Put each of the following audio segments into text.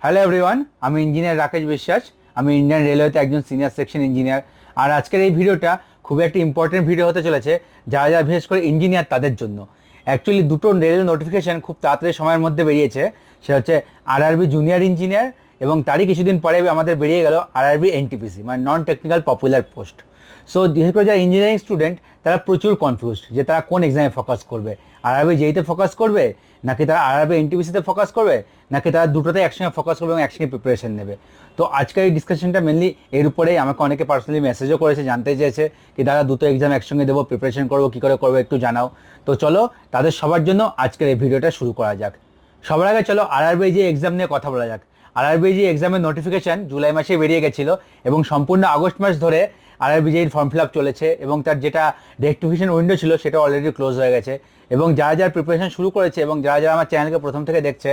Hello everyone, আমি engineer Rakesh বিশ্বাস। আমি ইন্ডিয়ান রেলওয়েতে একজন সিনিয়র সেকশন ইঞ্জিনিয়ার। আর আজকের এই ভিডিওটা খুবই একটা ইম্পর্টেন্ট ভিডিও হতে চলেছে, যারা যারা বিশেষ করে ইঞ্জিনিয়ার তাদের জন্য। অ্যাকচুয়ালি দুটো রেল নোটিফিকেশন খুব তাড়াতাড়ি সময়ের মধ্যে বেরিয়েছে। সেটা হচ্ছে আরআরবি জুনিয়র ইঞ্জিনিয়ার, এবং তারই কিছুদিন পরে আমাদের বেরিয়ে গেল আরআরবি এনটিপিসি, মানে non technical popular post. So বিশেষ করে যারা ইঞ্জিনিয়ারিং স্টুডেন্ট তারা প্রচুর কনফিউজড যে তারা কোন এক্সামে ফোকাস করবে, আরআরবি জেইতে ফোকাস করবে, নাকি তারা আরআরবি এনটিপিসিতে ফোকাস করবে, নাকি তারা দুটোতে একসঙ্গে ফোকাস করবে এবং একসঙ্গে প্রিপারেশন নেবে। তো আজকের এই ডিসকাশনটা মেনলি এর উপরেই। আমাকে অনেকে পার্সোনালি মেসেজও করেছে, জানতে চেয়েছে কি দাদা দুটো এক্সাম একসঙ্গে দেবো, প্রিপারেশন করবো কী করে করবো একটু জানাও। তো চলো তাদের সবার জন্য আজকের এই ভিডিওটা শুরু করা যাক। সবার আগে চলো আরআরবি যে এক্সাম নিয়ে কথা বলা যাক। আরআরবি যে এক্সামের নোটিফিকেশন জুলাই মাসে বেরিয়ে গেছিলো, এবং সম্পূর্ণ আগস্ট মাস ধরে আরআরবি জেইর ফর্ম ফিল আপ চলেছে, এবং তার যেটা রেক্টিফিকেশন উইন্ডো ছিল সেটা অলরেডি ক্লোজ হয়ে গেছে। এবং যারা যারা প্রিপারেশন শুরু করেছে এবং যারা যারা আমার চ্যানেলকে প্রথম থেকে দেখছে,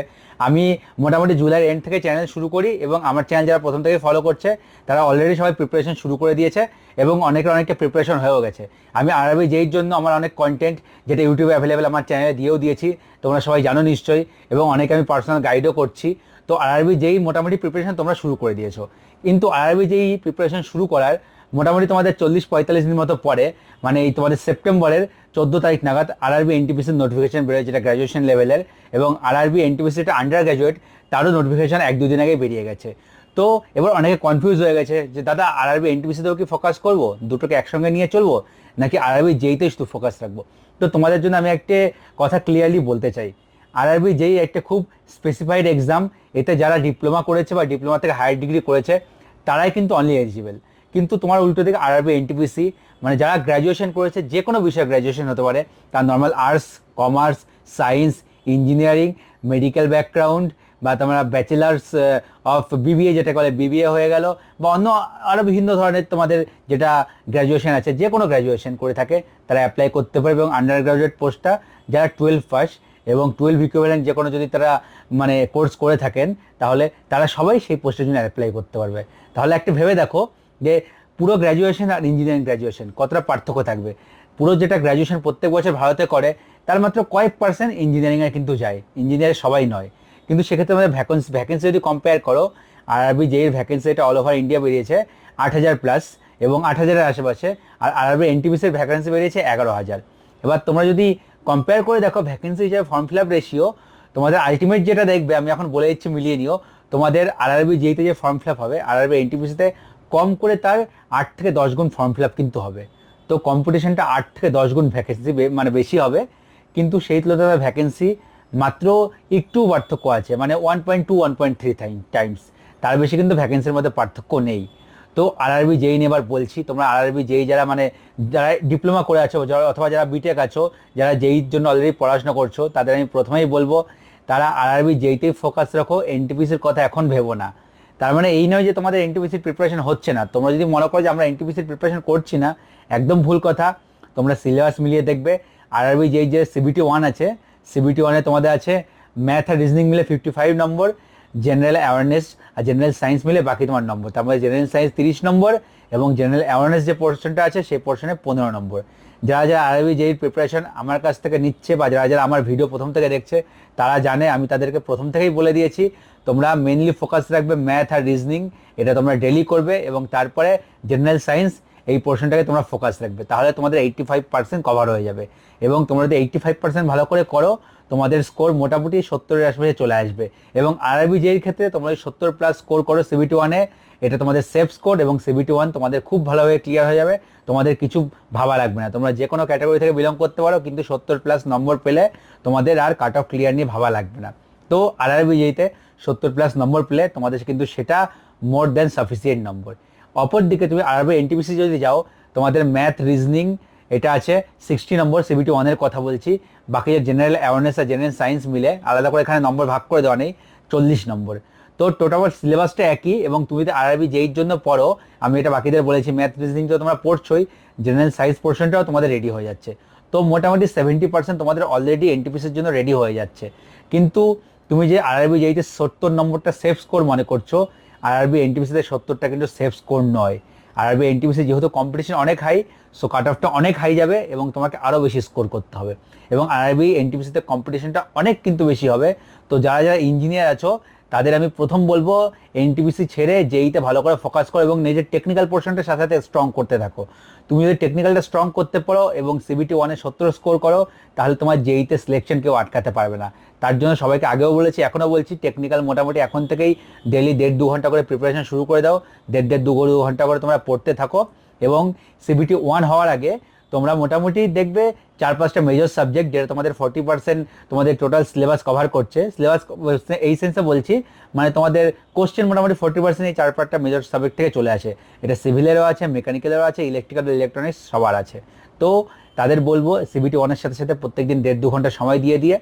আমি মোটামুটি জুলাইয়ের এন্ড থেকে চ্যানেল শুরু করি, এবং আমার চ্যানেল যারা প্রথম থেকে ফলো করছে তারা অলরেডি সবাই প্রিপারেশন শুরু করে দিয়েছে, এবং অনেকটা প্রিপারেশন হয়েও গেছে। আমি আরআরবি জেইর জন্য আমার অনেক কন্টেন্ট যেটা ইউটিউবে অ্যাভেলেবেল আমার চ্যানেলে দিয়েও দিয়েছি, তোমরা সবাই জানো নিশ্চয়ই, এবং অনেকে আমি পার্সোনাল গাইডও করছি। তো আরআরবি জেই মোটামুটি প্রিপারেশন তোমরা শুরু করে দিয়েছো, কিন্তু আরআরবি জেই প্রিপারেশন শুরু করার মোটামুটি তোমাদের 40-45 দিন মতো পরে, মানে এই তোমাদের সেপ্টেম্বরের 14 তারিখ নাগাদ আরআরবি এনটিপিসির নোটিফিকেশন বেরোয়, যেটা গ্র্যাজুয়েশন লেভেলের, এবং আরআরবি এনটিপিসি যেটা আন্ডার গ্র্যাজুয়েট তারও নোটিফিকেশন 1-2 দিন আগে বেরিয়ে গেছে। তো এবার অনেকে কনফিউজ হয়ে গেছে যে দাদা আরআরবি এনটিপিসিতেও কি ফোকাস করবো, দুটোকে একসঙ্গে নিয়ে চলবো, নাকি আরআরবি জেইতেই শুধু ফোকাস রাখবো। তো তোমাদের জন্য আমি একটা কথা ক্লিয়ারলি বলতে চাই, আরআরবি জেই একটা খুব স্পেসিফাইড এক্সাম। এতে যারা ডিপ্লোমা করেছে বা ডিপ্লোমা থেকে হায়ার ডিগ্রি করেছে তারাই কিন্তু অনলি এলিজিবল। কিন্তু তোমার উল্টো দিকে আরআরবি এনটিপিসি, মানে যারা গ্র্যাজুয়েশন করেছে, যে কোনো বিষয়ে গ্র্যাজুয়েশন হতে পারে, তার normal arts, commerce, science, engineering, medical background, বা তোমরা ব্যাচেলার্স অফ বিবিএ যেটা বলে বিবিএ হয়ে গেল, বা অন্য আরও বিভিন্ন ধরনের তোমাদের যেটা গ্র্যাজুয়েশন আছে, যে কোনো গ্র্যাজুয়েশন করে থাকে তারা অ্যাপ্লাই করতে পারবে। এবং আন্ডার গ্র্যাজুয়েট পোস্টটা যারা 12 পাস এবং 12 ইকুইভ্যালেন্ট যে কোনো যদি তারা মানে কোর্স করে থাকেন, তাহলে তারা সবাই সেই পোস্টের জন্য অ্যাপ্লাই করতে পারবে। তাহলে একটা ভেবে দেখো যে পুরো গ্র্যাজুয়েশন আর ইঞ্জিনিয়ারিং গ্র্যাজুয়েশন কতটা পার্থক্য থাকবে। পুরো যেটা গ্র্যাজুয়েশন প্রত্যেক বছর ভারতে করে, তার মাত্র কয়েক পার্সেন্ট ইঞ্জিনিয়ারিংয়ে কিন্তু যায়, ইঞ্জিনিয়ার সবাই নয়। কিন্তু সেক্ষেত্রে আমাদের ভ্যাকেন্সি যদি কম্পেয়ার করো, আরআরবি জেইর ভ্যাকেন্সি এটা অল ওভার ইন্ডিয়া বেরিয়েছে 8,000 প্লাস এবং 8,000-এর আশেপাশে, আর আরআরবি এনটিপিসির ভ্যাকেন্সি বেরিয়েছে 11,000। এবার তোমরা যদি কম্পেয়ার করে দেখো ভ্যাকেন্সি হিসাবে ফর্ম ফিল আপ রেশিও, তোমাদের আলটিমেট যেটা দেখবে, আমি এখন বলে দিচ্ছি মিলিয়ে নিও, তোমাদের আরআরবি জেইতে যে ফর্ম ফিল আপ হবে, আরআরবি এনটিপিসিতে কম করে তার 8 থেকে 10 গুণ ফর্ম ফিল আপ কিন্তু হবে। তো কম্পিটিশনটা 8 থেকে 10 গুণ ভ্যাকেন্সি মানে বেশি হবে, কিন্তু সেই তুলনায় ভ্যাকেন্সি মাত্র একটু পার্থক্য আছে, মানে 1.2-1.3 টাইমস, তার বেশি কিন্তু ভ্যাকেন্সির মধ্যে পার্থক্য নেই। তো আরআরবি জেই নিয়ে এবার বলছি, তোমরা আরআরবি জেই যারা মানে যারা ডিপ্লোমা করে আছো অথবা যারা বিটেক আছো, যারা জেইর জন্য অলরেডি পড়াশোনা করছো, তাদের আমি প্রথমেই বলবো তারা আরআরবি জেইতেই ফোকাস রাখো, এনটিপিসির কথা এখন ভেবো না। তার মানে এই নয় যে তোমাদের এনটিপিসির প্রিপারেশন হচ্ছে না। তোমরা যদি মনে করো যে আমরা এনটিপিসির প্রিপারেশন করছি না, একদম ভুল কথা। তোমরা সিলেবাস মিলিয়ে দেখবে, আরআরবি জেই যে সিবিটি 1 আছে, সিবিটি 1-এ তোমাদের আছে ম্যাথ আর রিজনিং মিলে 55 নম্বর, জেনারেল অ্যাওয়ারনেস আর জেনারেল সায়েন্স মিলে বাকি তোমার নম্বর, তার মধ্যে জেনারেল সায়েন্স 30 নম্বর, এবং জেনারেল অ্যাওয়ারনেস যে পোর্শনটা আছে সেই পোর্শনে 15 নম্বর। যারা যারা আরআরবি জেইর প্রিপারেশন আমার কাছ থেকে নিচ্ছে, বা যারা যারা আমার ভিডিও প্রথম থেকে দেখছে, তারা জানে আমি তাদেরকে প্রথম থেকেই বলে দিয়েছি তোমরা মেনলি ফোকাস রাখবে ম্যাথ আর রিজনিং, এটা তোমরা ডেলি করবে, এবং তারপরে জেনারেল সায়েন্স এই পোর্শনটাকে তোমরা ফোকাস রাখবে, তাহলে তোমাদের 85% কভার হয়ে যাবে। এবং তোমরা যদি 85% ভালো করে করো, তোমাদের স্কোর মোটামুটি 70-এর আশেপাশে চলে আসবে। এবং আরআরবি জেইর ক্ষেত্রে তোমরা 70 প্লাস স্কোর করো সিবিটি 1-এ, এটা তোমাদের সেফ স্কোর, এবং সিবিটি 1 তোমাদের খুব ভালোভাবে ক্লিয়ার হয়ে যাবে, তোমাদের কিছু ভাবা লাগবে না। তোমরা যে কোনো ক্যাটাগরি থেকে বিলং করতে পারো, কিন্তু 70 প্লাস নম্বর পেলে তোমাদের আর কাট অফ ক্লিয়ার নিয়ে ভাবা লাগবে না। তো আরআরবি জেইতে 70 প্লাস নম্বর পেলে তোমাদের কিন্তু সেটা মোর দ্যান সাফিসিয়েন্ট নম্বর। অপর দিকে তুমি আরআরবি এনটিপিসি যদি যাও, তোমাদের ম্যাথ রিজনিং এটা আছে 60 নম্বর, সিবিটি 1-এর কথা বলছি। বাকি যে জেনারেল অ্যাওয়ারনেস আর জেনারেল সায়েন্স মিলে আলাদা করে এখানে নম্বর ভাগ করে দেওয়া নেই, 40 নম্বর। তো টোটাল সিলেবাসটা একই, এবং তুমি যদি আরআরবি জেইর জন্য পড়ো, আমি এটা বাকিদের বলেছি, ম্যাথ রিজনিং তো তোমরা পড়ছোই, জেনারেল সায়েন্স পোর্শনটাও তোমাদের রেডি হয়ে যাচ্ছে। তো মোটামুটি 70% তোমাদের অলরেডি এনটিপিসির জন্য রেডি হয়ে যাচ্ছে। কিন্তু তুমি যে আরআরবি জেইতে 70 নম্বরটা সেফ স্কোর মনে করছো, আরআরবি এনটিপিসিতে 70টা কিন্তু সেফ স্কোর নয়। আরআরবি এনটিপিসি যেহেতু কম্পিটিশন অনেক হাই, সো কাট অফটা অনেক হাই যাবে, এবং তোমাকে আরও বেশি স্কোর করতে হবে। এবং আরআরবি এনটিপিসিতে কম্পিটিশনটা অনেক কিন্তু বেশি হবে। তো যারা যারা ইঞ্জিনিয়ার আছো তাদের আমি প্রথম বলবো এনটিপিসি ছেড়ে জেইতে ভালো করে ফোকাস করো এবং নিজের টেকনিক্যাল পোর্শনটার সাথে সাথে স্ট্রং করতে থাকো। তুমি যদি টেকনিক্যালটা স্ট্রং করতে পারো এবং সিবিটি 1-এ 70 স্কোর করো, তাহলে তোমার জেইতে সিলেকশন কেউ আটকাতে পারবে না। তার জন্য সবাইকে আগেও বলেছি, এখনও বলছি, টেকনিক্যাল মোটামুটি এখন থেকেই ডেলি 1.5-2 ঘন্টা করে প্রিপারেশন শুরু করে দাও। 1.5-2 ঘন্টা করে তোমরা পড়তে থাকো এবং সিবিটি 1 হওয়ার আগে তোমরা মোটামুটি দেখবে 4-5টা মেজর সাবজেক্ট, যেটা তোমাদের 40% তোমাদের টোটাল সিলেবাস কভার করছে। সিলেবাস এই সেন্সে বলছি, মানে তোমাদের কোশ্চেন মোটামুটি 40% এই 4-5টা মেজর সাবজেক্ট থেকে চলে আসে। এটা সিভিলেরও আছে, মেকানিক্যালেরও আছে, ইলেকট্রিক্যাল ইলেকট্রনিক্স সবার আছে। তো তাদের বলবো সিবিটি 1-এর সাথে সাথে প্রত্যেকদিন 1.5-2 ঘন্টা সময় দিয়ে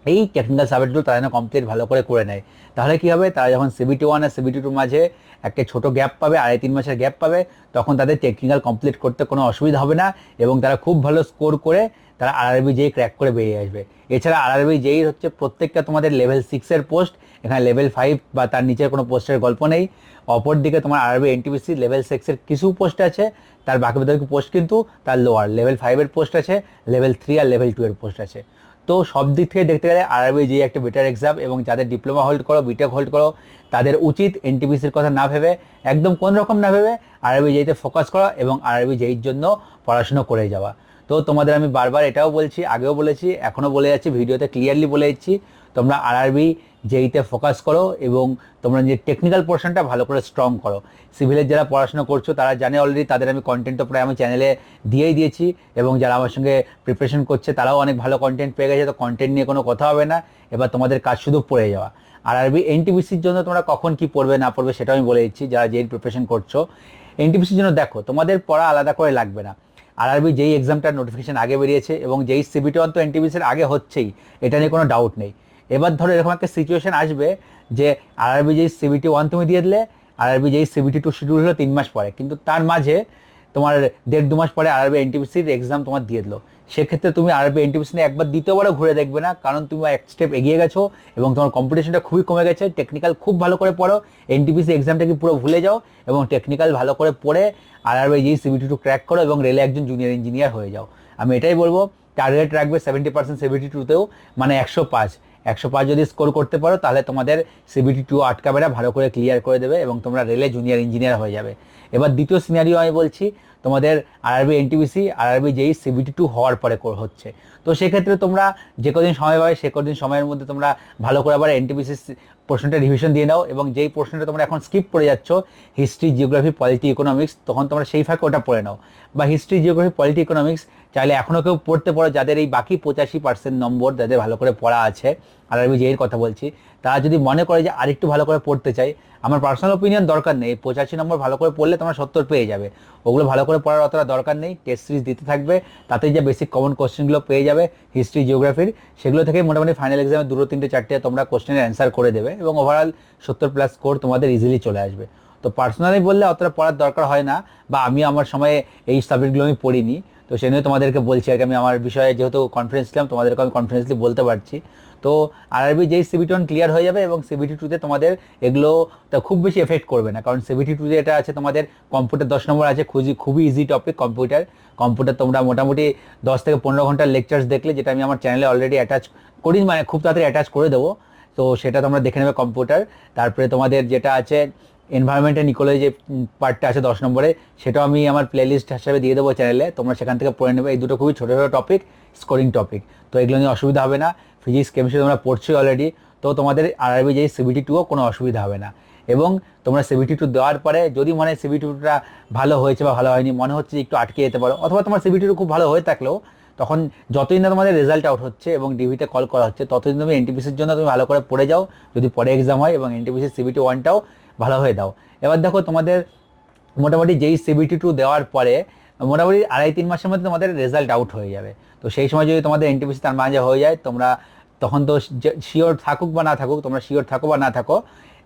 এই টেকনিক্যাল সাবজেক্টগুলো তারা যেন কমপ্লিট ভালো করে করে নেয়। তাহলে কী হবে, তারা যখন সিবিটি 1 আর সিবিটি 2 মাঝে একটা ছোটো গ্যাপ পাবে, 2.5-3 মাসের গ্যাপ পাবে, তখন তাদের টেকনিক্যাল কমপ্লিট করতে কোনো অসুবিধা হবে না এবং তারা খুব ভালো স্কোর করে তারা আরআরবি জেই ক্র্যাক করে বেরিয়ে আসবে। এছাড়া আরআরবি জেই হচ্ছে প্রত্যেকটা তোমাদের লেভেল 6-এর পোস্ট, এখানে লেভেল 5 বা তার নিচের কোনো পোস্টের গল্প নেই। অপরদিকে তোমার আরআরবি এনটিপিসি লেভেল 6-এর কিছু পোস্ট আছে, তার বাকি পোস্ট কিন্তু তার লোয়ার লেভেল 5-এর পোস্ট আছে, লেভেল 3 আর লেভেল 2-এর পোস্ট আছে। তো সব দিক থেকে দেখতে গেলে আরআরবি জেই একটা বেটার এক্সাম এবং যাদের ডিপ্লোমা হোল্ড করো, বিটেক হোল্ড করো, তাদের উচিত এনটিপিসির কথা না ভেবে, একদম কোন রকম না ভেবে আরআরবি জেইতে ফোকাস করা এবং আরআরবি জেইর জন্য পড়াশুনো করে যাওয়া। তো তোমাদের আমি বারবার এটাও বলছি, আগেও বলেছি, এখনও বলে যাচ্ছি, ভিডিওতে ক্লিয়ারলি বলে দিচ্ছি, তোমরা আরআরবি জেইতে ফোকাস করো এবং তোমরা যে টেকনিক্যাল পোর্শনটা ভালো করে স্ট্রং করো। সিভিলের যারা পড়াশোনা করছো তারা জানে অলরেডি, তাদের আমি কন্টেন্টও প্রায় আমি চ্যানেলে দিয়েই দিয়েছি এবং যারা আমার সঙ্গে প্রিপারেশন করছে তারাও অনেক ভালো কন্টেন্ট পেয়ে গেছে। তো কন্টেন্ট নিয়ে কোনো কথা হবে না, এবার তোমাদের কাজ শুধু পড়ে যাওয়া। আরআরবি এনটিপিসির জন্য তোমরা কখন কি পড়বে না পড়বে সেটাও আমি বলে দিচ্ছি। যারা জেই প্রিপারেশন করছো এনটিপিসির জন্য দেখো, তোমাদের পড়া আলাদা করে লাগবে না। আরআরবি যেই এক্সামটার নোটিফিকেশন আগে বেরিয়েছে এবং যেই সিবিটি 1 তো এনটিপিসির আগে হচ্ছেই, এটা নিয়ে কোনো ডাউট নেই। এবার ধরো এরকম একটা সিচুয়েশন আসবে যে আরআরবি যেই সিবিটি 1 তুমি দিয়ে দিলে, আরআরবি যেই সিবিটি 2 শিডিউল হলো 3 মাস পরে, কিন্তু তার মাঝে তোমার 1.5-2 মাস পরে আরআরবি এনটিপিসির এক্সাম তোমার দিয়ে দিলো। সেক্ষেত্রে তুমি আরআরবি এনটিপিসি নিয়ে একবার দ্বিতীয়বারও ঘুরে দেখবে না, কারণ তুমি এক স্টেপ এগিয়ে গেছো এবং তোমার কম্পিটিশনটা খুবই কমে গেছে। টেকনিক্যাল খুব ভালো করে পড়ো, এনটিপিসি এক্সামটাকে পুরো ভুলে যাও এবং টেকনিক্যাল ভালো করে পড়ে আরআরবি যেই সিবিটি 2 ক্র্যাক করো এবং রেলে একজন জুনিয়র ইঞ্জিনিয়ার হয়ে যাও। আমি এটাই বলবো, টার্গেট রাখবে 70% সিবিটি 2তেও, মানে 105 যদি স্কোর করতে পারো তাহলে তোমাদের সিবিটি 2 আটকাবে না, ভালো করে ক্লিয়ার করে দেবে এবং তোমরা রেলে জুনিয়র ইঞ্জিনিয়ার হয়ে যাবে। এবার দ্বিতীয় সিনারিও আমি বলছি, তোমাদের আরআরবি এনটিপিসি আরআরবি যেই সিবিটি 2 হওয়ার পরে হচ্ছে। তো সেক্ষেত্রে তোমরা যে কদিন সময় পাবে সে কদিন সময়ের মধ্যে তোমরা ভালো করে আবার এনটিপিসি প্রশ্নটা রিভিশন দিয়ে নাও এবং যেই প্রশ্নটা তোমরা এখন স্কিপ করে যাচ্ছ, হিস্ট্রি, জিওগ্রাফি, পলিটি, ইকোনমিক্স, তখন তোমরা সেই ফাঁকে ওটা পড়ে নাও। বা হিস্ট্রি, জিওগ্রাফি, পলিটি, ইকোনমিক্স চাইলে এখনও কেউ পড়তে পারো, যাদের এই বাকি 85% নম্বর যাদের ভালো করে পড়া আছে, আরআরবি জেইর কথা বলছি, তারা যদি মনে করে যে আরেকটু ভালো করে পড়তে চাই, আমার পার্সোনাল ওপিনিয়ন দরকার নেই, 85 নম্বর ভালো করে পড়লে তোমরা 70 পেয়ে যাবে। ওগুলো ভালো করে পড়ার অতটা দরকার নেই, টেস্ট সিরিজ দিতে থাকবে, তাতেই যে বেসিক কমন কোশ্চেনগুলো পেয়ে যাবে হিস্ট্রি, জিওগ্রাফির, সেগুলো থেকে মোটামুটি ফাইনাল এক্সামে 2-3-4টে তোমরা কোশ্চেনের অ্যান্সার করে দেবে এবং ওভারঅল 70+ স্কোর তোমাদের ইজিলি চলে আসবে। তো পার্সোনালি বললে অতটা পড়ার দরকার হয় না, বা আমি আমার সময়ে এই সাবজেক্টগুলো আমি পড়িনি, তো সেই নিয়ে তোমাদেরকে বলছি আর কি। আমি আমার বিষয়ে যেহেতু কনফিডেন্স ছিলাম, তোমাদেরকে আমি কনফিডেন্সলি বলতে পারছি। তো আরআরবি যেই সিবিটি 1 ক্লিয়ার হয়ে যাবে এবং সিবিটি 2তে তোমাদের এগুলো তা খুব বেশি এফেক্ট করবে না, কারণ সিবিটি 2তে এটা আছে তোমাদের কম্পিউটার 10 নম্বর আছে, খুবই ইজি টপিক কম্পিউটার তোমরা মোটামুটি 10 থেকে 15 ঘন্টার লেকচার্স দেখলে, যেটা আমি আমার চ্যানেলে অলরেডি অ্যাটাচ করি, মানে খুব তাড়াতাড়ি অ্যাটাচ করে দেবো, তো সেটা তোমরা দেখে নেবে কম্পিউটার। তারপরে তোমাদের যেটা আছে এনভায়রনমেন্ট অ্যান্ড ইকোলজি, যে পার্টটা আছে 10 নম্বরে, সেটাও আমি আমার প্লেলিস্ট হিসাবে দিয়ে দেবো চ্যানেলে, তোমরা সেখান থেকে পড়ে নেবে। এই দুটো খুবই ছোটো ছোটো টপিক, স্কোরিং টপিক, তো এগুলো নিয়ে অসুবিধা হবে না। ফিজিক্স, কেমিস্ট্রি তোমরা পড়ছোই অলরেডি, তো তোমাদের আরআরবি যেই সিবিটি 2ও কোনো অসুবিধা হবে না। এবং তোমরা সিবিটি 2 দেওয়ার পরে যদি মনে হয় সিবিটি 2টা ভালো হয়েছে বা ভালো হয়নি, মনে হচ্ছে যে একটু আটকে যেতে পারো, অথবা তোমার সিবিটি 2 খুব ভালো হয়ে থাকলেও, তখন যতদিন না তোমাদের রেজাল্ট আউট হচ্ছে এবং ডিভিতে কল করা হচ্ছে, ততদিন তুমি এনটিপিসির জন্য তুমি ভালো করে পড়ে যাও, যদি পরে এক্সাম হয়, এবং এনটিপিসির সিবিটি 1টাও ভালো হয়ে দাও। এবার দেখো তোমাদের মোটামুটি যেই সিবিটি 2 দেওয়ার পরে মোটামুটি 2.5-3 মাসের মধ্যে তোমাদের রেজাল্ট আউট হয়ে যাবে। তো সেই সময় যদি তোমাদের এনটিপিসি তার মাঝে হয়ে যায়, তোমরা তখন তো শিওর থাকুক বা না থাকুক, তোমরা শিওর থাকো বা না থাকো,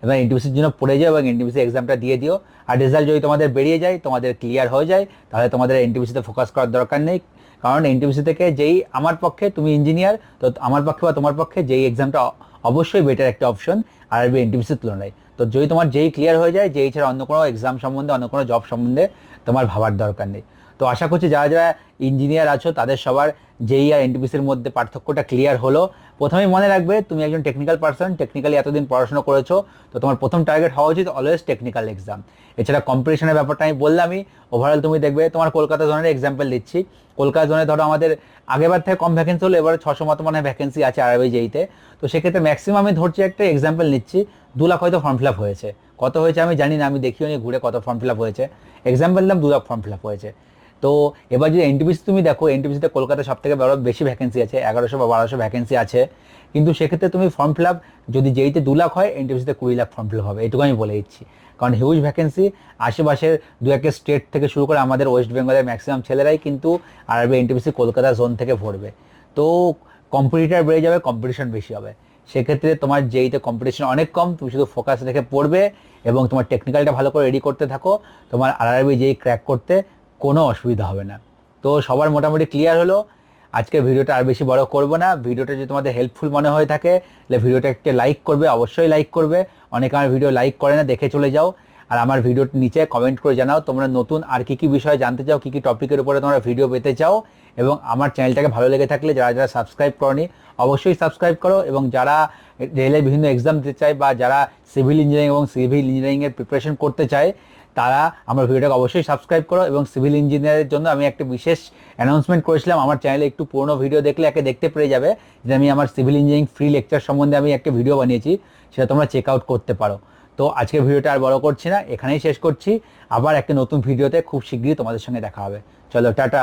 এবার এনটিপিসির জন্য পড়ে যাও এবং এনটিপিসি এক্সামটা দিয়ে দিও। আর রেজাল্ট যদি তোমাদের বেরিয়ে যায়, তোমাদের ক্লিয়ার হয়ে যায়, তাহলে তোমাদের এনটিপিসিতে ফোকাস করার দরকার নেই, কারণ এনটিপিসি থেকে যেই, আমার পক্ষে তুমি ইঞ্জিনিয়ার, তো আমার পক্ষে বা তোমার পক্ষে যেই এক্সামটা অবশ্যই বেটার একটা অপশন আরআরবি এনটিপিসির তুলনায়। তো যদি তোমার যেই ক্লিয়ার হয়ে যায়, যেই ছাড়া অন্য কোনো এক্সাম সম্বন্ধে, অন্য কোনো জব সম্বন্ধে তোমার ভাবার দরকার নেই। তো আশা করছি যারা যারা ইঞ্জিনিয়ার আছো তাদের সবার জেই আর এনটিপিসির মধ্যে পার্থক্যটা ক্লিয়ার হলো। প্রথমেই মনে রাখবে তুমি একজন টেকনিক্যাল পার্সন, টেকনিক্যালি এতদিন পড়াশোনা করেছো, তো তোমার প্রথম টার্গেট হওয়া উচিত অলওয়েজ টেকনিক্যাল এক্সাম। এছাড়া কম্পিটিশনের ব্যাপারটা আমি বললামই, ওভারঅল তুমি দেখবে তোমার কলকাতা জোনের এক্সাম্পল দিচ্ছি। কলকাতা জোনে ধরো আমাদের আগেরবার থেকে কম ভ্যাকেন্সি হলো, এবার 600 মতো মনে হয় ভ্যাকেন্সি আছে আরআরবি জেইতে। তো সেক্ষেত্রে ম্যাক্সিমাম আমি ধরছি, একটা এক্সাম্পল নিচ্ছি, 2 লাখ হয়তো ফর্ম ফিল আপ হয়েছে। কত হয়েছে আমি জানি না, আমি দেখিও নি ঘুরে কত ফর্ম ফিল আপ হয়েছে, এক্সাম্পল দিলাম 2 লাখ ফর্ম ফিল আপ হয়েছে। তো এবার যদি এনটিপিসি তুমি দেখো, এনটিপিসিতে কলকাতায় সব থেকে বড় বেশি ভ্যাকেন্সি আছে, 1100 বা 1200 ভ্যাকেন্সি আছে। কিন্তু সেক্ষেত্রে তুমি ফর্ম ফিল আপ যদি জেইতে 2 লাখ হয়, এনটিপিসিতে 20 লাখ ফর্ম ফিল আপ হবে, এটুকু আমি বলে দিচ্ছি। কারণ হিউজ ভ্যাকেন্সি, আশেপাশের 2-1 স্টেট থেকে শুরু করে আমাদের ওয়েস্ট বেঙ্গলের ম্যাক্সিমাম ছেলেরাই কিন্তু আরআরবি এনটিপিসি কলকাতা জোন থেকে ভরবে। তো কম্পিটিটার বেড়ে যাবে, কম্পিটিশন বেশি হবে। সেক্ষেত্রে তোমার জেইতে কম্পিটিশন অনেক কম, তুমি শুধু ফোকাস রেখে পড়বে এবং তোমার টেকনিক্যালটা ভালো করে রেডি করতে থাকো, তোমার আরআরবি জেই ক্র্যাক করতে কোনো অসুবিধা হবে না। তো সবার মোটামুটি ক্লিয়ার হলো। আজকের ভিডিওটা আর বেশি বড় করব না। ভিডিওটা যদি তোমাদের হেল্পফুল মনে হয়ে থাকে তাহলে ভিডিওটা একটা লাইক করবে, অবশ্যই লাইক করবে। অনেকে আমার ভিডিও লাইক করে না, দেখে চলে যাও। আর আমার ভিডিওর নিচে কমেন্ট করে জানাও তোমরা নতুন আর কি কি বিষয়ে জানতে চাও, কি কি টপিকের উপরে তোমরা ভিডিও পেতে চাও। এবং আমার চ্যানেলটাকে ভালো লেগে থাকলে যারা যারা সাবস্ক্রাইব করনি অবশ্যই সাবস্ক্রাইব করো। এবং যারা রেলের বিভিন্ন এক্সাম দিতে চায় বা যারা সিভিল ইঞ্জিনিয়ারিং এবং সিভিল ইঞ্জিনিয়ারিংয়ের প্রিপারেশন করতে চায় তারা আমার ভিডিওটাকে অবশ্যই সাবস্ক্রাইব করো। এবং সিভিল ইঞ্জিনিয়ারের জন্য আমি একটা বিশেষ অ্যানাউন্সমেন্ট করেছিলাম, আমার চ্যানেলে একটু পুরোনো ভিডিও দেখলে একে দেখতে পেরে যাবে যে আমি আমার সিভিল ইঞ্জিনিয়ারিং ফ্রি লেকচার সম্বন্ধে আমি একটা ভিডিও বানিয়েছি, সেটা তোমরা চেক আউট করতে পারো। তো আজকের ভিডিওটা আর বড় করছি না, এখানেই শেষ করছি। আবার একটা নতুন ভিডিওতে খুব শীঘ্রই তোমাদের সঙ্গে দেখা হবে। চলো টাটা।